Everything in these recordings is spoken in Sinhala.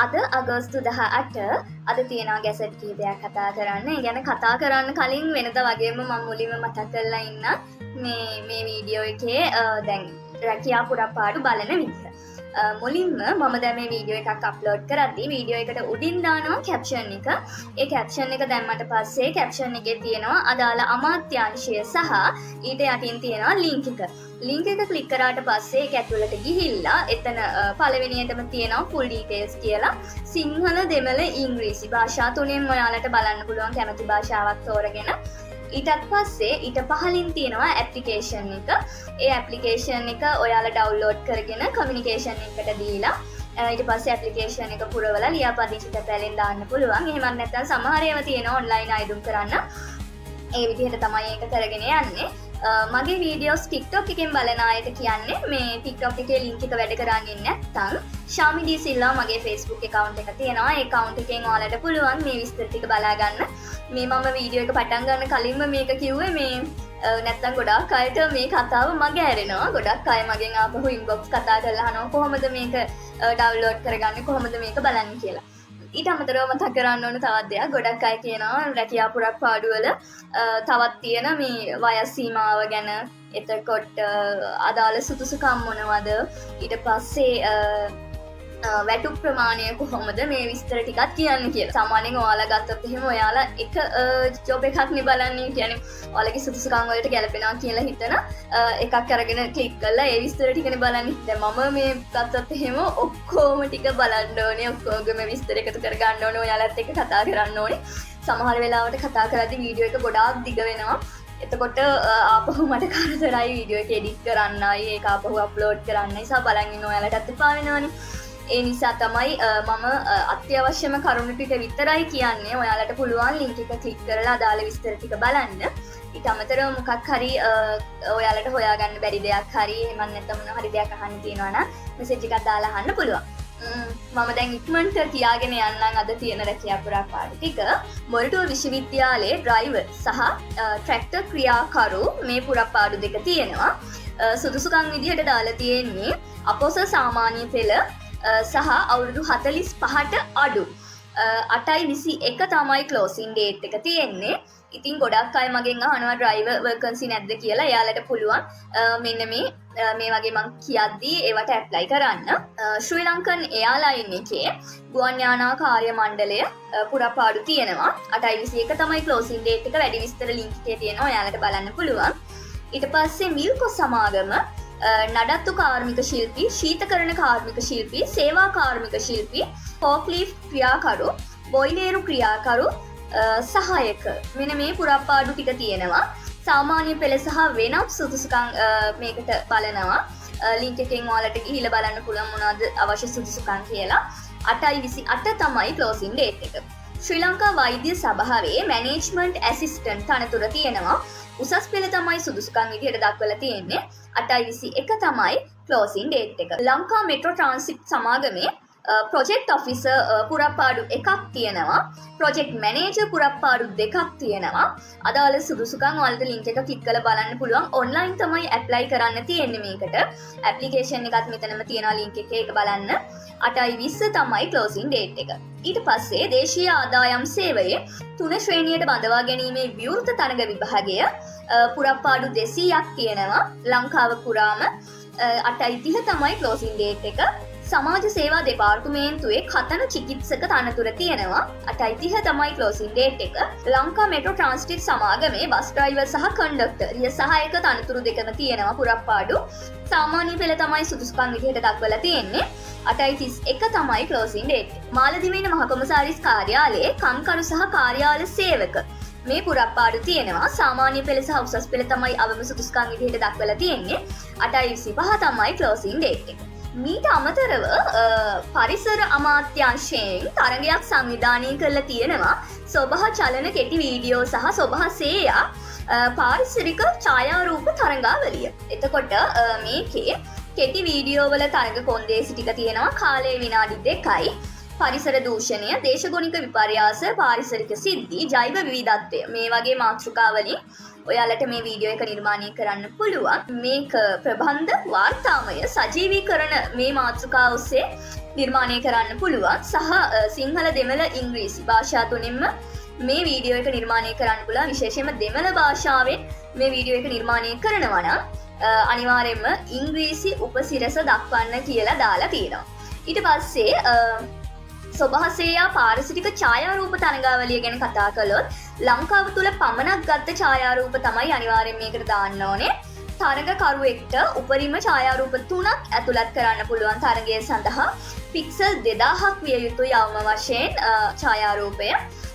අද අගෝස්තු 18 අද තියෙනවා ගැසට් කිහිපයක් කතා කරන්න. ඒ ගැන කතා කරන්න කලින් වෙනද වගේම මම මුලින්ම මතක් කරලා ඉන්න මේ වීඩියෝ එකේ දැන් රැකියා පුරපාඩු බලන විදිහ. මුලින්ම මම දැන් මේ වීඩියෝ එකක් අප්ලෝඩ් කරද්දී වීඩියෝ එකට උඩින් දානවා කැප්ෂන් එක. ඒ කැප්ෂන් එක දැම්මට පස්සේ කැප්ෂන් එකේ තියෙනවා අදාළ අමාත්‍යාංශය සහ ඊට යටින් තියෙනවා ලින්ක් එක. ලින්ක් එක ක්ලික් කරාට පස්සේ ඒක ඇතුළට ගිහිල්ලා එතන පළවෙනියටම තියෙනවා full details කියලා. සිංහල, දෙමළ, ඉංග්‍රීසි භාෂා තුනෙන් ඔයාලට බලන්න පුළුවන් කැමති භාෂාවක් තෝරගෙන. ඊටත් පස්සේ ඊට පහලින් තියෙනවා ඇප්ලිකේෂන් එක. ඒ ඇප්ලිකේෂන් එක ඔයාලා ඩවුන්ලෝඩ් කරගෙන කමියුනිකේෂන් එකට දීලා ඊට පස්සේ ඇප්ලිකේෂන් එක පුරවලා ලියාපදිංචි තැපෑලෙන් දාන්න පුළුවන්. එහෙම නැත්නම් සමහර ඒවා තියෙනවා ඔන්ලයින් අයදුම් කරන්න. ඒ විදිහට තමයි ඒක කරගෙන යන්නේ. මගේ වීඩියෝස් TikTok එකෙන් බලන අයට කියන්නේ මේ TikTok එකේ link එක වැඩ කරන්නේ නැත්නම් ශාමි ඩී සිල්වා මගේ Facebook account එක තියෙනවා. ඒ account එකෙන් ඔයාලට පුළුවන් මේ විස්තර ටික බලා ගන්න. මේ මම වීඩියෝ එක පටන් ගන්න කලින්ම මේක කිව්වේ මේ නැත්තම් ගොඩාක් අයට මේ කතාව මගේ ඇරෙනවා. ගොඩක් අය මගෙන් ආපහු inbox කතා කරලා අහනවා කොහොමද මේක ඩවුන්ලෝඩ් කරගන්නේ, කොහොමද මේක බලන්නේ කියලා. ඊට අමතරව මතක් කරන්න ඕන තවත් දෙයක්, ගොඩක් අය කියනවා රැකියා පුරපාඩුවල තවත් තියෙන මේ වයස් සීමාව ගැන, එතකොට අදාළ සුදුසුකම් මොනවද, ඊට පස්සේ වැටුප් ප්‍රමාණය කොහොමද, මේ විස්තර ටිකක් කියන්න කියලා. සාමාන්‍යයෙන් ඔයාලා ගත්තොත් එහෙම ඔයාලා එක ජොබ් එකක් නේ බලන්නේ, කියන්නේ ඔයාලගේ සුදුසුකම් වලට ගැලපෙනවා කියලා හිතන එකක් අරගෙන ක්ලික් කරලා ඒ විස්තර ටිකනේ බලන්නේ. දැන් මම මේ ගත්තොත් එහෙම ඔක්කොම ටික බලන්න ඕනේ, ඔක්කොගේම විස්තර එකතු කර ගන්න ඕනේ, ඔයාලත් එක්ක කතා කරන්න ඕනේ. සමහර වෙලාවට කතා කරද්දී වීඩියෝ එක ගොඩාක් දිග වෙනවා. එතකොට ආපහු මට කරදරයි වීඩියෝ එක එඩිට් කරන්නයි, ඒක ආපහු අප්ලෝඩ් කරන්නයි සහ බලන් ඉන්න ඔයාලටත් එපා වෙනවනේ. ඒ නිසා තමයි මම අත්‍යවශ්‍යම කරුණු ටික විතරයි කියන්නේ. ඔයාලට පුළුවන් ලින්ක් එක ක්ලික් කරලා අදාළ විස්තර ටික බලන්න. ඊට අමතරව මොකක් හරි ඔයාලට හොයාගන්න බැරි දෙයක් හරි එහෙම නැත්නම් මොන හරි දෙයක් අහන්න තියෙනවා නම් මෙසේජ් එකක් දාලා අහන්න පුළුවන්. මම දැන් ඉක්මනට කියාගෙන යන්නම් අද තියෙන රැකියා පුරපාඩු ටික. මොරටුව විශ්වවිද්‍යාලයේ ඩ්‍රයිවර් සහ ට්‍රැක්ටර් ක්‍රියාකරු මේ පුරපාඩු දෙක තියෙනවා. සුදුසුකම් විදිහට දාලා තියෙන්නේ අපොස සාමාන්‍ය පෙළ සහ අවුරුදු 45ට අඩු 8/21 තමයි ක්ලෝසින් ඩේට් එක තියෙන්නේ. ඉතින් ගොඩක් අය මගෙන් අහනවා ඩ්‍රයිවර් වර්කන්සි නැද්ද කියලා. එයාලට පුළුවන් මෙන්න මේ වගේ මං කියද්දී ඒවට ඇප්ලයි කරන්න. ශ්‍රී ලංකන් එයාලයින් එකේ ගුවන් යානා කාර්ය මණ්ඩලය පුරපාඩු තියෙනවා. 8/21 තමයි ක්ලෝසින් ඩේට් එක. වැඩි විස්තර ලින්ක් එකේ තියෙනවා, ඔයාලට බලන්න පුළුවන්. ඊට පස්සේ මිල්කො සමාගම නඩත්තු කාර්මික ශිල්පී, ශීතකරණ කාර්මික ශිල්පී, සේවා කාර්මික ශිල්පී, ෆෝක්ලිෆ්ට් ක්‍රියාකරු, බොයිලේරු ක්‍රියාකරු, සහායක, මෙන්න මේ පුරපාඩු ටික තියෙනවා. සාමාන්‍ය පෙළ සහ වෙනත් සුදුසුකම් මේකට බලනවා. ලින්ක් එකෙන් ඔයාලට ගිහිල්ලා බලන්න පුළුවන් මොනවද අවශ්‍ය සුදුසුකම් කියලා. 8/28 තමයි ක්ලෝසින් ඩේට් එක. ශ්‍රී ලංකා වෛද්‍ය සභාවේ මැනේජ්මන්ට් ඇසිස්ටන්ට් තනතුර තියෙනවා. උසස් පෙළ තමයි සුදුසුකම් විදිහට දක්වලා තියෙන්නේ. 8/21 තමයි ක්ලෝසින් ඩේට් එක. ලංකා මෙට්‍රෝ ට්‍රාන්සිට් සමාගමේ ප්‍රොජෙක්ට් ඔෆිසර් පුරපාඩු එකක් තියෙනවා. ප්‍රොජෙක්ට් මැනේජර් පුරපාඩු දෙකක් තියෙනවා. අදාළ සුදුසුකම් ඔයාලට ලින්ක් එක ක්ලික් කරලා බලන්න පුළුවන්. ඔන්ලයින් තමයි ඇප්ලයි කරන්න තියෙන්නේ මේකට. ඇප්ලිකේෂන් එකත් මෙතනම තියෙනවා ලින්ක් එකේ, ඒක බලන්න. 8/20 තමයි ක්ලෝසින් ඩේට් එක. ඊට පස්සේ දේශීය ආදායම් සේවයේ 3 ශ්‍රේණියට බඳවා ගැනීමේ විවෘත තරඟ විභාගය පුරපාඩු 200ක් තියෙනවා. ලංකාව පුරාම 8/30 තමයි ක්ලෝසින් ඩේට් එක. සමාජ සේවා දෙපාර්තමේන්තුවේ කතන චිකිත්සක තනතුර තියෙනවා. 8/30 තමයි ක්ලෝසින් ඩේට් එක. ලංකා මෙට්‍රෝ ට්‍රාන්ස්පෝර්ට් සමාගමේ බස් ඩ්‍රයිවර් සහ කන්ඩක්ටර් රිය සහායක තනතුරු දෙකම තියෙනවා පුරපාඩු. සාමාන්‍ය පෙළ තමයි සුදුසුකම් විදිහට දක්වලා තියෙන්නේ. 8/31 තමයි ක්ලෝසින් ඩේට් එක. මාලදිවයින මහ කොමසාරිස් කාර්යාලයේ කම්කරු සහ කාර්යාල සේවක මේ පුරපාඩු තියෙනවා. සාමාන්‍ය පෙළ සහ උසස් පෙළ තමයි අවම සුදුසුකම් විදිහට දක්වලා තියෙන්නේ. 8/25 තමයි ක්ලෝසින් ඩේට් එක. මීට අමතරව පරිසර අමාත්‍යාංශයෙන් තරගයක් සංවිධානය කරලා තියෙනවා. සොබහ චලන කෙටි වීඩියෝ සහ සොබහ සේයා පාරිසරික ඡායාරූප තරඟාවලිය. එතකොට මේකේ කෙටි වීඩියෝ වල තරඟ කොන්දේසි ටික තියෙනවා. කාලය විනාඩි 2යි. පරිසර දූෂණය, දේශගුණික විපර්යාස, පාරිසරික සිද්ධි, ජෛව විවිධත්වය මේ වගේ මාතෘකාවලින් ඔයාලට මේ වීඩියෝ එක නිර්මාණය කරන්න පුළුවන්. මේක ප්‍රබන්ධ, වාර්තාමය, සජීවීකරණ මේ මාතෘකාව ඔස්සේ නිර්මාණය කරන්න පුළුවන්. සහ සිංහල, දෙමළ, ඉංග්‍රීසි භාෂා තුනින්ම මේ වීඩියෝ එක නිර්මාණය කරන්න පුළුවන්. විශේෂයෙන්ම දෙමළ භාෂාවෙන් මේ වීඩියෝ එක නිර්මාණය කරනවා නම් අනිවාර්යයෙන්ම ඉංග්‍රීසි උපසිරස දක්වන්න කියලා දාලා තියෙනවා. ඊට පස්සේ සොබහසේයා පාරිසරික ඡායාරූප තරඟාවලිය ගැන කතා කළොත් ලංකාව තුල පමණක් ගත්ත ඡායාරූප තමයි අනිවාර්යයෙන් මේකට දාන්න ඕනේ. තරඟකරුවෙක්ට උපරිම ඡායාරූප 3ක් ඇතුළත් කරන්න පුළුවන් තරඟය සඳහා පික්සල් 2000ක් විය යුතුයි අවම වශයෙන් ඡායාරූපය.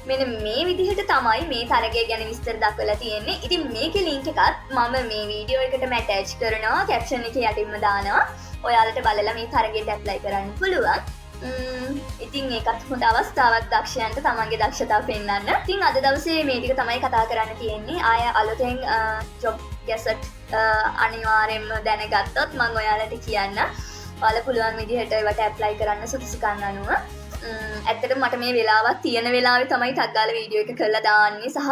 මෙන්න මේ විදිහට තමයි මේ තරගය ගැන විස්තර දක්වලා තියෙන්නේ. ඉතින් මේකේ ලින්ක් එකත් මම මේ වීඩියෝ එකටම ඇටච් කරනවා, කැප්ෂන් එකේ යටින්ම දානවා. ඔයාලට බලලා මේ තරගයට ඇප්ලයි කරන්න පුළුවන්. ඉතින් ඒකත් හොඳ අවස්ථාවක් දක්ෂයන්ට තමන්ගේ දක්ෂතාව පෙන්වන්න. ඉතින් අද දවසේ මේ ටික තමයි කතා කරන්න තියෙන්නේ. ආය අලුතෙන් ජොබ් ගැසට් අනිවාර්යෙන්ම දැනගත්තොත් මම ඔයාලට කියන්න. ඔයාලා පුළුවන් විදිහට ඒවට ඇප්ලයි කරන්න සුදුසුකම් අනුව. ඇත්තටම මට මේ වෙලාවක් තියෙන වෙලාවේ තමයි ටග් ගාලා වීඩියෝ එක කරලා දාන්නේ. සහ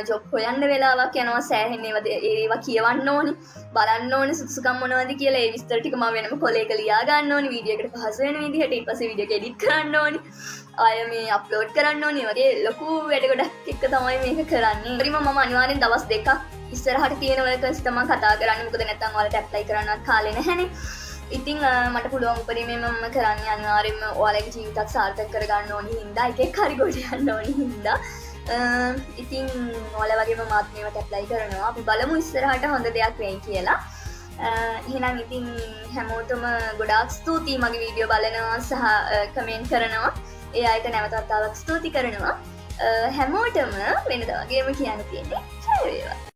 ජොබ් හොයන්න වෙලාවක් යනවා, සෑහෙන ඒවා කියවන්න ඕනේ, බලන්න ඕනේ සුදුසුකම් මොනවද කියලා. ඒ විස්තර ටික මම වෙනම කොලේක ලියා ගන්න ඕනේ වීඩියෝ එකට පහසු වෙන විදිහට. ඊට පස්සේ වීඩියෝ එක එඩිට් කරන්න ඕනේ, ආය මේ අප්ලෝඩ් කරන්න ඕනේ. වගේ ලොකු වැඩ ගොඩක් එක්ක තමයි මේක කරන්නේ. ඒකම මම අනිවාර්යෙන් දවස් දෙකක් ඉස්සරහට තියෙන වලකස් තමයි කතා කරන්නේ. මොකද නැත්තම් ඔයාලට ඇප්ලයි කරන්නත් කාලේ නැහැනේ. ඉතින් මට පුළුවන් උපරිමයෙන්ම මම කරන්නේ අනිවාර්යෙන්ම ඔයාලගේ ජීවිතත් සාර්ථක කරගන්න ඕනි හින්දා, එකෙක් හරි ගොඩ යන්න ඕනි හින්දා. ඉතින් ඔයාලා වගේම මාත් මේවට ඇප්ලයි කරනවා. අපි බලමු ඉස්සරහට හොඳ දෙයක් වෙයි කියලා. එහෙනම් ඉතින් හැමෝටම ගොඩාක් ස්තුතියි මගේ වීඩියෝ බලනවා සහ කමෙන්ට් කරනවා. ඒ අයට නැවතත් තවත් ස්තුති කරනවා. හැමෝටම වෙනදා වගේම කියන්න තියෙන්නේ ජය වේවා.